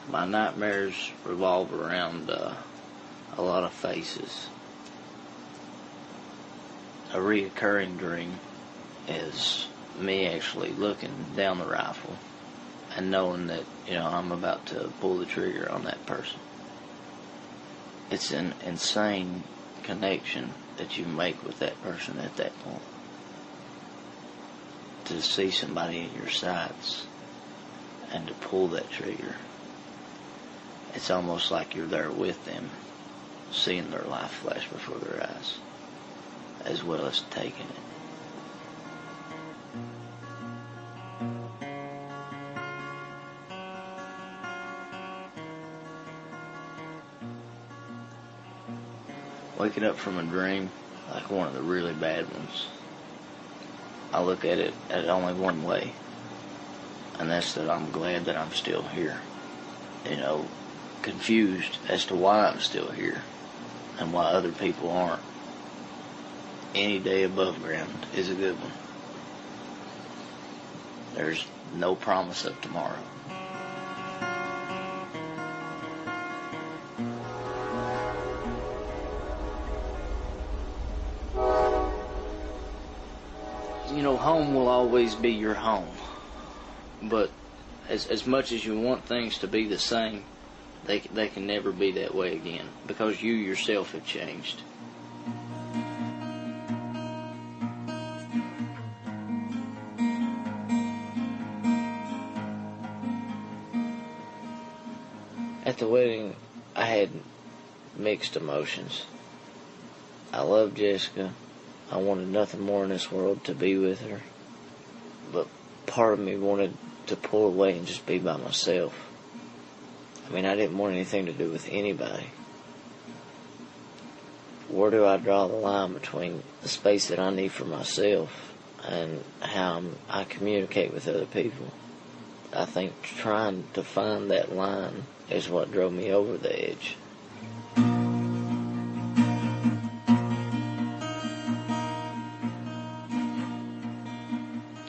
My nightmares revolve around a lot of faces. A reoccurring dream is me actually looking down the rifle and knowing that, I'm about to pull the trigger on that person. It's an insane connection that you make with that person at that point. To see somebody in your sights and to pull that trigger, it's almost like you're there with them, seeing their life flash before their eyes, as well as taking it. Waking up from a dream, like one of the really bad ones, I look at it at only one way, and that's that I'm glad that I'm still here. Confused as to why I'm still here and why other people aren't. Any day above ground is a good one. There's no promise of tomorrow. Home will always be your home, but as much as you want things to be the same, they can never be that way again, because you yourself have changed. At the wedding, I had mixed emotions. I loved Jessica. I wanted nothing more in this world to be with her. But part of me wanted to pull away and just be by myself. I didn't want anything to do with anybody. Where do I draw the line between the space that I need for myself and how I communicate with other people? I think trying to find that line is what drove me over the edge.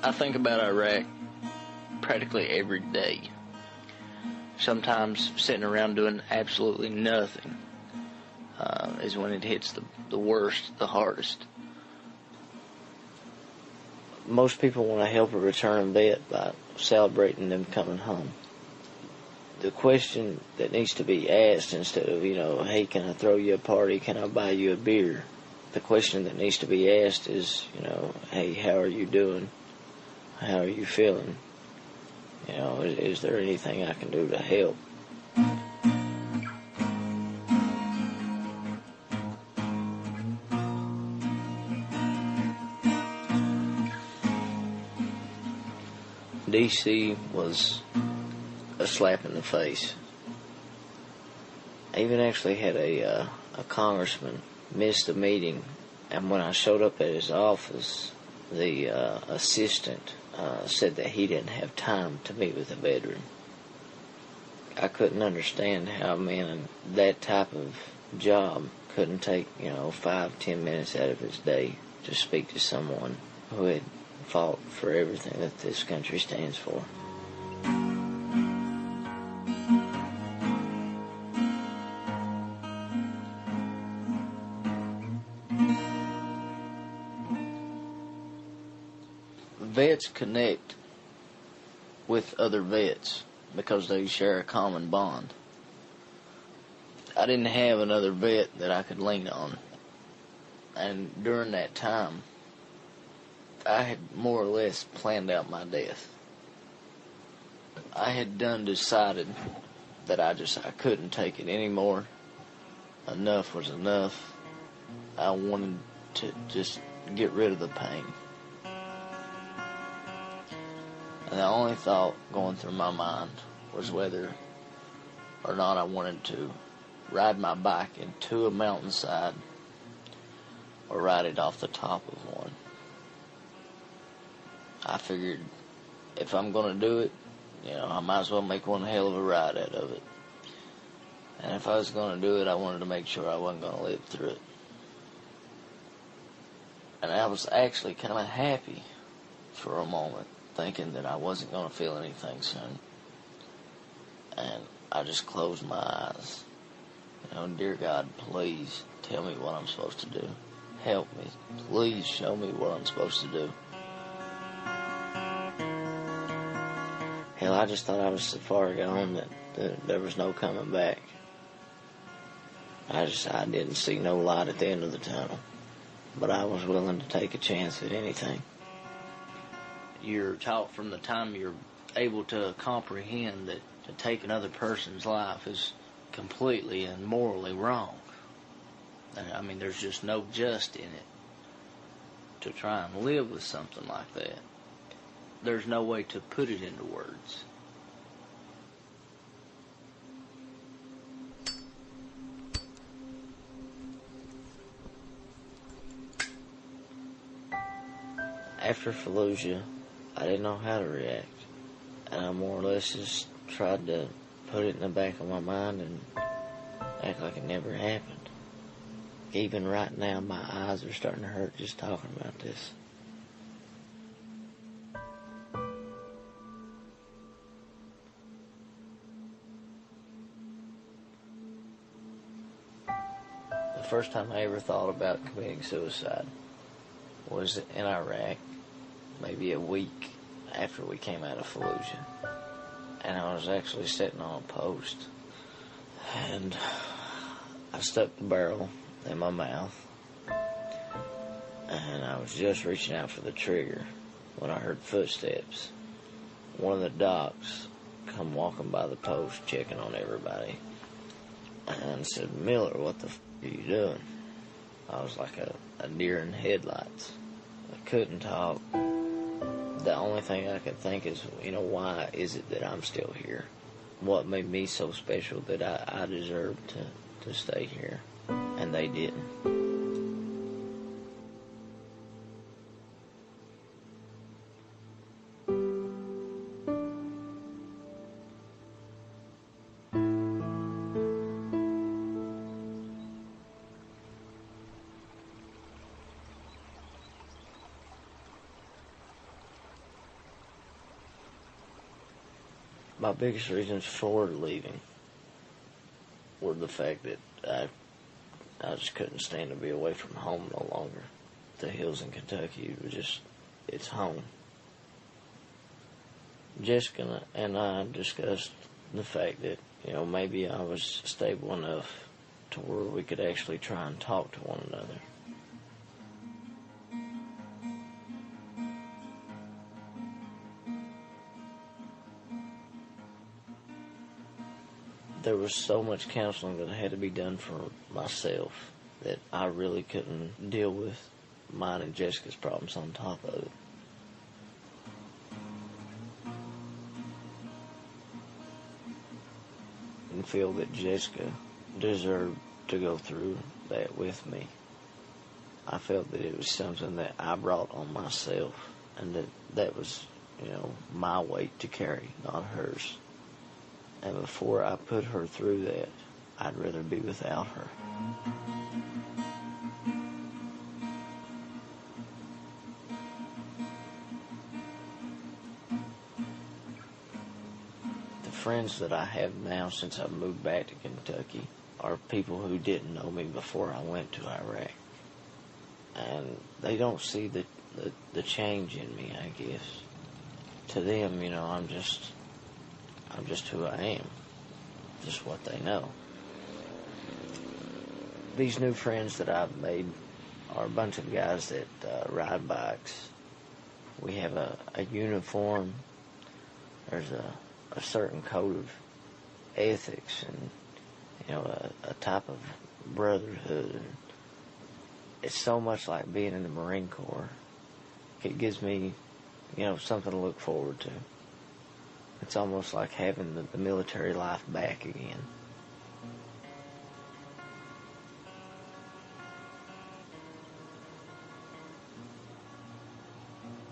I think about Iraq practically every day. Sometimes sitting around doing absolutely nothing is when it hits the worst, the hardest. Most people want to help a returning vet by celebrating them coming home. The question that needs to be asked, instead of, hey, can I throw you a party, can I buy you a beer? The question that needs to be asked is, hey, how are you doing? How are you feeling? Is there anything I can do to help? D.C. was a slap in the face. I even actually had a congressman miss the meeting, and when I showed up at his office, the assistant said that he didn't have time to meet with a veteran. I couldn't understand how a man in that type of job couldn't take, 5-10 minutes out of his day to speak to someone who had fought for everything that this country stands for. Vets connect with other vets because they share a common bond. I didn't have another vet that I could lean on. And during that time, I had more or less planned out my death. I had decided that I couldn't take it anymore. Enough was enough. I wanted to just get rid of the pain. And the only thought going through my mind was whether or not I wanted to ride my bike into a mountainside or ride it off the top of one. I figured if I'm going to do it, I might as well make one hell of a ride out of it. And if I was going to do it, I wanted to make sure I wasn't going to live through it. And I was actually kind of happy for a moment, thinking that I wasn't going to feel anything soon. And I just closed my eyes. Dear God, please tell me what I'm supposed to do. Help me. Please show me what I'm supposed to do. Hell, I just thought I was so far gone that there was no coming back. I didn't see no light at the end of the tunnel. But I was willing to take a chance at anything. You're taught from the time you're able to comprehend that to take another person's life is completely and morally wrong. I mean, there's just no just in it. To try and live with something like that, there's no way to put it into words. After Fallujah, I didn't know how to react, and I more or less just tried to put it in the back of my mind and act like it never happened. Even right now, my eyes are starting to hurt just talking about this. The first time I ever thought about committing suicide was in Iraq, maybe a week after we came out of Fallujah. And I was actually sitting on a post, and I stuck the barrel in my mouth, and I was just reaching out for the trigger when I heard footsteps. One of the docs come walking by the post, checking on everybody, and said, "Miller, what the are you doing?" I was like a deer in headlights. I couldn't talk. The only thing I could think is, why is it that I'm still here? What made me so special that I deserved to stay here, and they didn't. My biggest reasons for leaving were the fact that I just couldn't stand to be away from home no longer. The hills in Kentucky was just, it's home. Jessica and I discussed the fact that, maybe I was stable enough to where we could actually try and talk to one another. There was so much counseling that had to be done for myself that I really couldn't deal with mine and Jessica's problems on top of it. And feel that Jessica deserved to go through that with me. I felt that it was something that I brought on myself, and that was, my weight to carry, not hers. And before I put her through that, I'd rather be without her. The friends that I have now since I moved back to Kentucky are people who didn't know me before I went to Iraq. And they don't see the change in me, I guess. To them, I'm just who I am, just what they know. These new friends that I've made are a bunch of guys that ride bikes. We have a uniform. There's a certain code of ethics and, a type of brotherhood. And it's so much like being in the Marine Corps. It gives me, something to look forward to. It's almost like having the military life back again.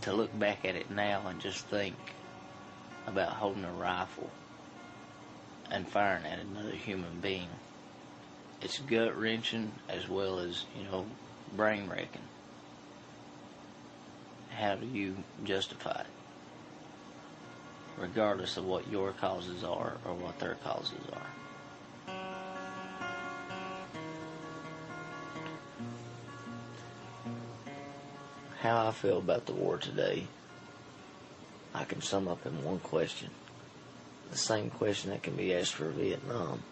To look back at it now and just think about holding a rifle and firing at another human being, it's gut-wrenching as well as, brain-wrecking. How do you justify it? regardless of what your causes are or what their causes are. How I feel about the war today, I can sum up in one question. The same question that can be asked for Vietnam.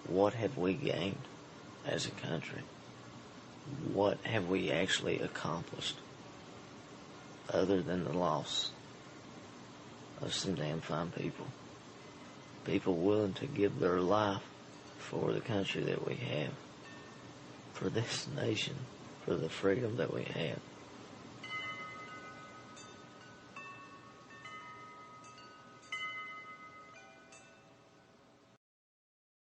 What have we gained as a country? What have we actually accomplished other than the loss of some damn fine people? People willing to give their life for the country that we have, for this nation, for the freedom that we have.